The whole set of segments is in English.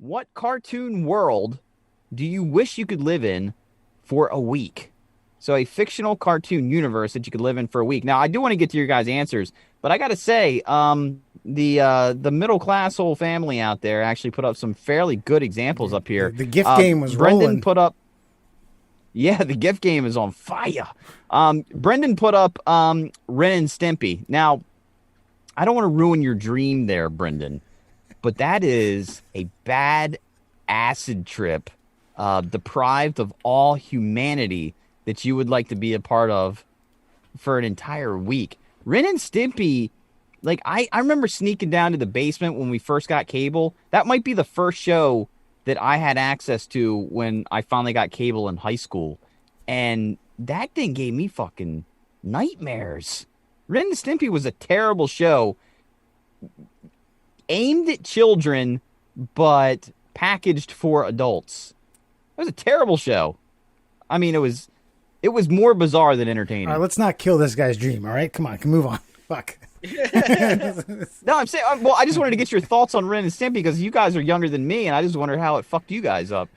What cartoon world do you wish you could live in for a week? So a fictional cartoon universe that you could live in for a week. Now, I do want to get to your guys' answers, but I got to say, the middle class whole family out there actually put up some fairly good examples up here. The gift game was Brendan rolling. put up. Yeah, the gift game is on fire. Brendan put up Ren and Stimpy. Now, I don't want to ruin your dream there, Brendan, but that is a bad acid trip, deprived of all humanity that you would like to be a part of for an entire week. Ren and Stimpy, like I remember sneaking down to the basement when we first got cable. That might be the first show that I had access to when I finally got cable in high school. And that thing gave me fucking nightmares. Ren and Stimpy was a terrible show aimed at children, but packaged for adults. It was a terrible show. I mean, it was more bizarre than entertaining. All right, let's not kill this guy's dream, all right? Come on, move on. Fuck. No, I'm saying, well, I just wanted to get your thoughts on Ren and Stimpy because you guys are younger than me, and I just wondered how it fucked you guys up.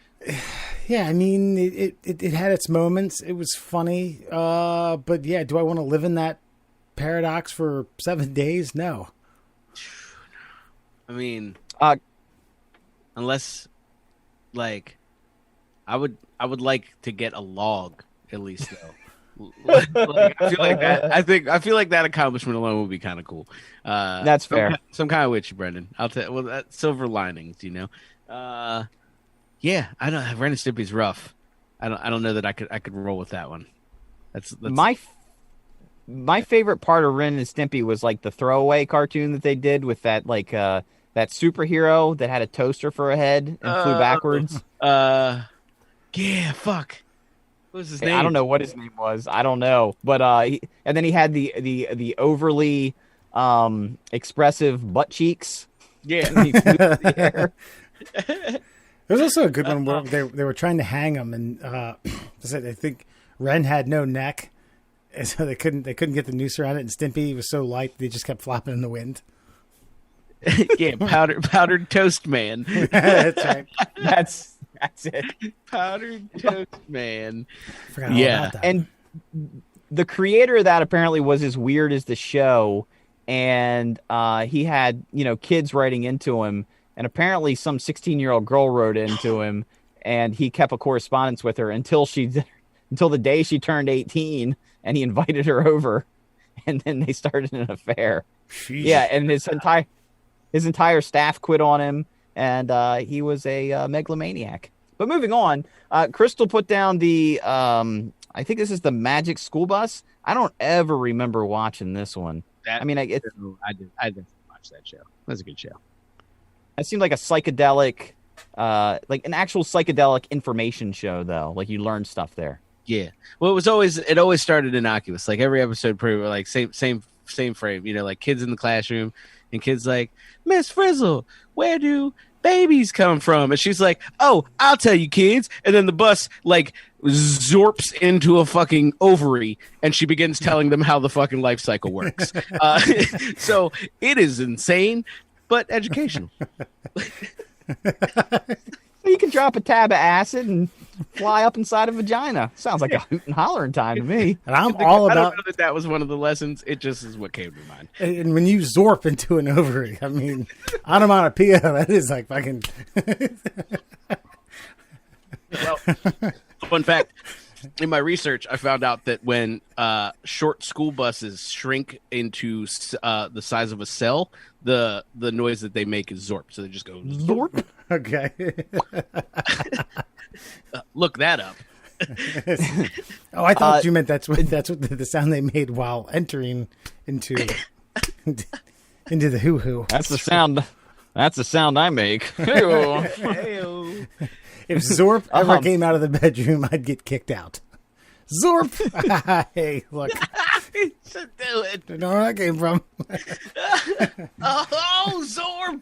Yeah, I mean, it had its moments. It was funny. But yeah, do I want to live in that paradox for 7 days? No. I mean, unless, like, I would like to get a log at least though. Like, I feel like that. I feel like that accomplishment alone would be kind of cool. That's fair. Some kind of with you, Brendan. I'll tell. Well, that silver linings, you know. Yeah, I don't. Ren and Stimpy's rough. I don't know that I could roll with that one. That's my favorite part of Ren and Stimpy was like the throwaway cartoon that they did with that like that superhero that had a toaster for a head and flew backwards. Yeah, fuck. What was his name? I don't know what his name was. I don't know, but and then he had the overly expressive butt cheeks. Yeah, and he flew through the air. There was also a good one where they were trying to hang him, and I think Ren had no neck, and so they couldn't get the noose around it. And Stimpy was so light they just kept flopping in the wind. Yeah, powdered toast man. That's right. That's it. Powdered toast man. Forgot all about that. And the creator of that apparently was as weird as the show, and he had kids writing into him, and apparently some 16-year-old girl wrote into him, and he kept a correspondence with her until the day she turned 18, and he invited her over, and then they started an affair. Jeez. Yeah, and his entire staff quit on him, and he was a megalomaniac. But moving on, Crystal put down the, I think this is the Magic School Bus. I don't ever remember watching this one. I didn't watch that show. That's a good show. It seemed like a psychedelic, like an actual psychedelic information show, though. Like you learned stuff there. Yeah. Well, it always started innocuous. Like every episode, pretty like same frame. Like kids in the classroom, and kids like, Miss Frizzle, where do babies come from? And she's like, oh, I'll tell you, kids. And then the bus like zorps into a fucking ovary, and she begins telling them how the fucking life cycle works. So it is insane, but educational. You can drop a tab of acid and fly up inside a vagina. Sounds like a hoot and hollering time to me. And I'm all I about don't know that was one of the lessons. It just is what came to mind. And when you zorp into an ovary, I mean, onomatopoeia, that is like fucking. Well, fun fact. In my research, I found out that when short school buses shrink into the size of a cell, the noise that they make is zorp. So they just go zorp. Okay. Look that up. Oh, I thought you meant that's what the sound they made while entering into the hoo-hoo. That's the sound. That's the sound I make. Hey-o. If Zorp ever came out of the bedroom, I'd get kicked out. Zorp! Hey, look. So do it. Don't know where that came from. Oh, Zorp!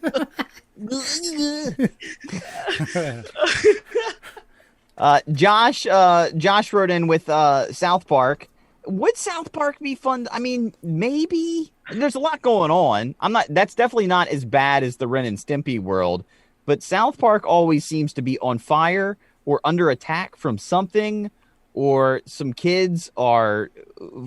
Josh wrote in with South Park. Would South Park be fun? I mean, maybe. There's a lot going on. That's definitely not as bad as the Ren and Stimpy world. but South Park always seems to be on fire or under attack from something, or some kids are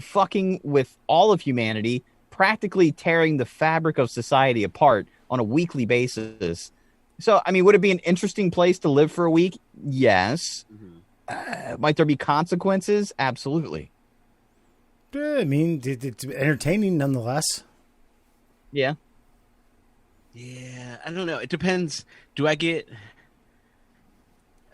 fucking with all of humanity, practically tearing the fabric of society apart on a weekly basis. So, I mean, would it be an interesting place to live for a week? Yes. Might there be consequences? Absolutely. I mean, it's entertaining nonetheless. Yeah. Yeah, I don't know. It depends. Do I get?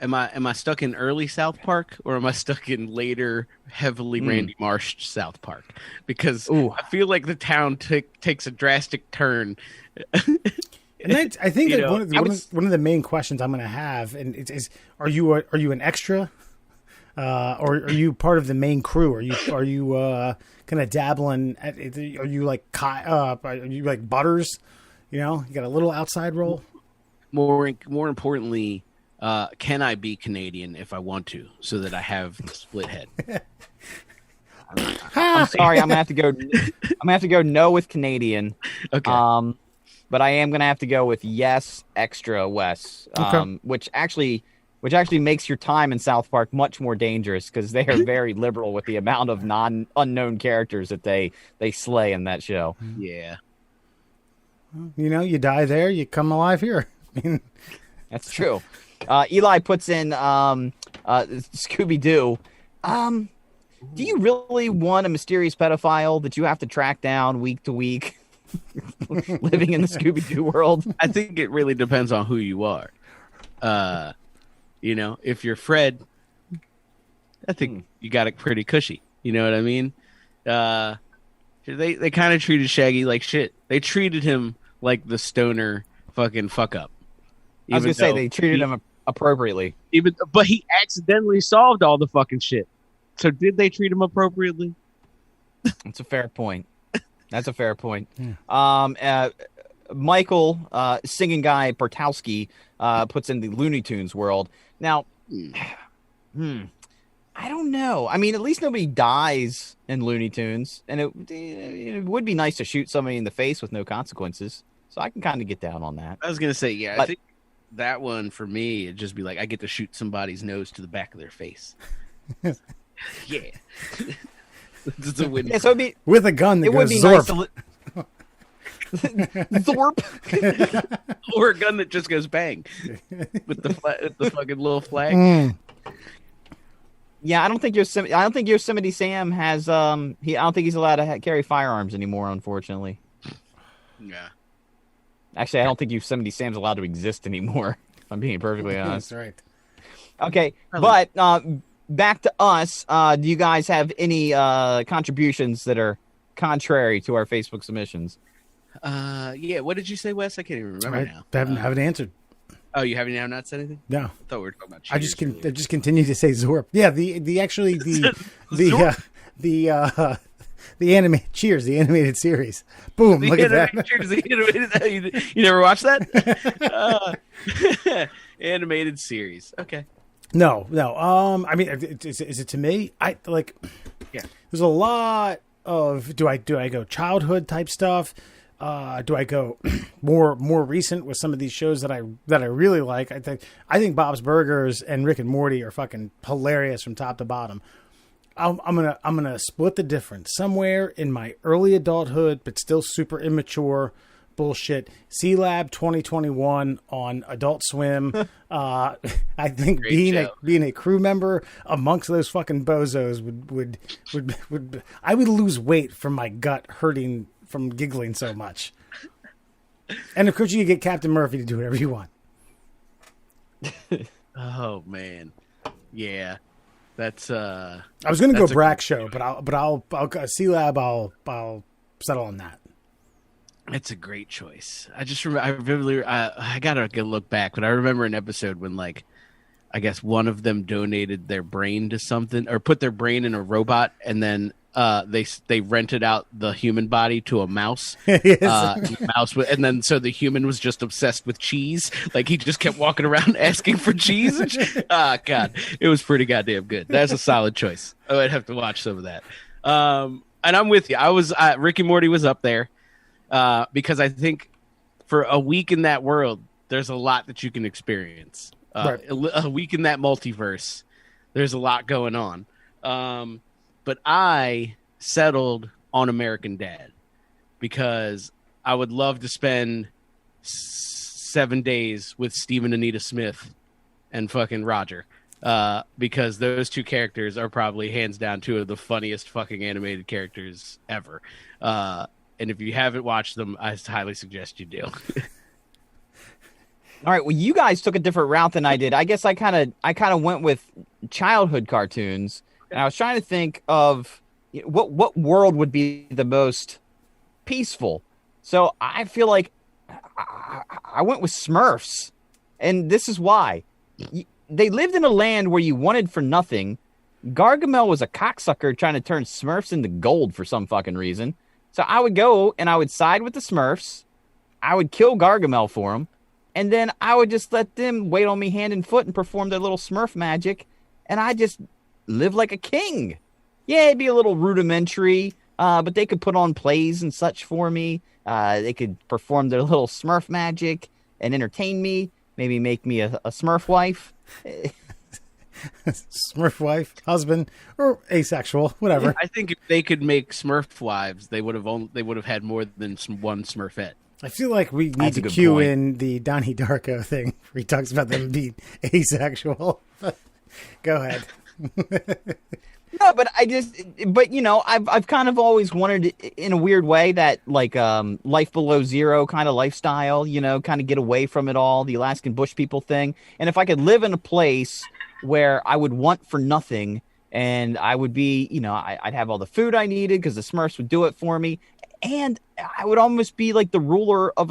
Am I stuck in early South Park, or am I stuck in later, heavily Randy Marsh South Park? Because I feel like the town takes a drastic turn. And I think like one of the main questions I'm going to have, and is are you an extra, or are you part of the main crew? Are you kind of dabbling? Are you like Butters? You know, you got a little outside role. More importantly, can I be Canadian if I want to, so that I have the split head? I'm sorry, I'm gonna have to go. I'm gonna have to go no with Canadian. Okay. But I am gonna have to go with yes, extra Wes. Which actually makes your time in South Park much more dangerous, because they are very liberal with the amount of unknown characters that they slay in that show. Yeah. You know, you die there, you come alive here. I mean, that's true. Eli puts in Scooby-Doo. Do you really want a mysterious pedophile that you have to track down week to week living in the Scooby-Doo world? I think it really depends on who you are. You know, if you're Fred, I think you got it pretty cushy. You know what I mean? They kind of treated Shaggy like shit. They treated him like the stoner fucking fuck up. I was gonna say they treated him appropriately. But he accidentally solved all the fucking shit. So did they treat him appropriately? That's a fair point. Michael, singing guy Bartowski, puts in the Looney Tunes world. Now, I don't know. I mean, at least nobody dies in Looney Tunes, and it would be nice to shoot somebody in the face with no consequences. So I can kind of get down on that. I was gonna say, yeah, I think that one for me, it'd just be like I get to shoot somebody's nose to the back of their face. Yeah. It's a win. Yeah, so it'd be, with a gun that goes Zorp. Nice Zorp. Or a gun that just goes bang with the fucking little flag. Yeah, I don't think Yosemite Sam has I don't think he's allowed to carry firearms anymore, unfortunately. Yeah. Actually, I don't think Yosemite Sam's allowed to exist anymore, if I'm being perfectly honest. That's right. Okay, but back to us. Do you guys have any contributions that are contrary to our Facebook submissions? Yeah. What did you say, Wes? I can't even remember now. I haven't answered. Oh, you haven't now not said anything? No. I thought we were talking about Cheers. I just continue to say Zorp. Yeah, the anime Cheers, the animated series. Boom! Look at that. Cheers, the animated. You never watched that? Animated series. Okay. No. I mean, is it to me? Yeah. There's a lot of. Do I go childhood type stuff? Do I go more recent with some of these shows that I really like? I think Bob's Burgers and Rick and Morty are fucking hilarious from top to bottom. I'm gonna split the difference somewhere in my early adulthood, but still super immature bullshit. C-Lab 2021 on Adult Swim. I think being a crew member amongst those fucking bozos would I would lose weight from my gut hurting from giggling so much. And of course you get Captain Murphy to do whatever you want. Oh man. Yeah. That's I was going to go Brack show, but I'll C-Lab I'll settle on that. It's a great choice. I just remember I gotta go look back, but I remember an episode when I guess one of them donated their brain to something or put their brain in a robot, and then they rented out the human body to a mouse. And then so the human was just obsessed with cheese. Like he just kept walking around asking for cheese. God, it was pretty goddamn good. That's a solid choice. I'd have to watch some of that. And I'm with you. I was Rick and Morty was up there because I think for a week in that world, there's a lot that you can experience. Right. A week in that multiverse, there's a lot going on. But I settled on American Dad because I would love to spend 7 days with Steve and Anita Smith and fucking Roger. Because those two characters are probably hands down two of the funniest fucking animated characters ever. And if you haven't watched them, I highly suggest you do. All right, well, you guys took a different route than I did. I guess I kind of went with childhood cartoons, and I was trying to think of what world would be the most peaceful. So I feel like I went with Smurfs, and this is why. They lived in a land where you wanted for nothing. Gargamel was a cocksucker trying to turn Smurfs into gold for some fucking reason. So I would go and I would side with the Smurfs. I would kill Gargamel for them. And then I would just let them wait on me hand and foot and perform their little Smurf magic. And I just live like a king. Yeah, it'd be a little rudimentary, but they could put on plays and such for me. They could perform their little Smurf magic and entertain me. Maybe make me a Smurf wife. Smurf wife, husband, or asexual, whatever. I think if they could make Smurf wives, they would have had more than one Smurfette. I feel like we need That's a to good cue point. in the Donnie Darko thing where he talks about them being asexual. Go ahead. No, but I've kind of always wanted, in a weird way, that like life below zero kind of lifestyle, kind of get away from it all, the Alaskan bush people thing. And if I could live in a place where I would want for nothing and I would be, I'd have all the food I needed because the Smurfs would do it for me. And I would almost be like the ruler of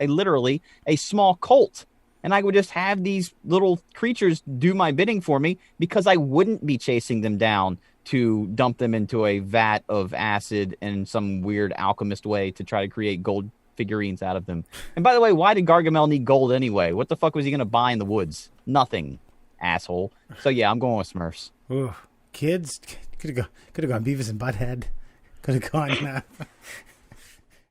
literally a small cult. And I would just have these little creatures do my bidding for me because I wouldn't be chasing them down to dump them into a vat of acid in some weird alchemist way to try to create gold figurines out of them. And by the way, why did Gargamel need gold anyway? What the fuck was he going to buy in the woods? Nothing, asshole. So yeah, I'm going with Smurfs. Ooh, kids could have gone Beavis and Butthead. Could have gone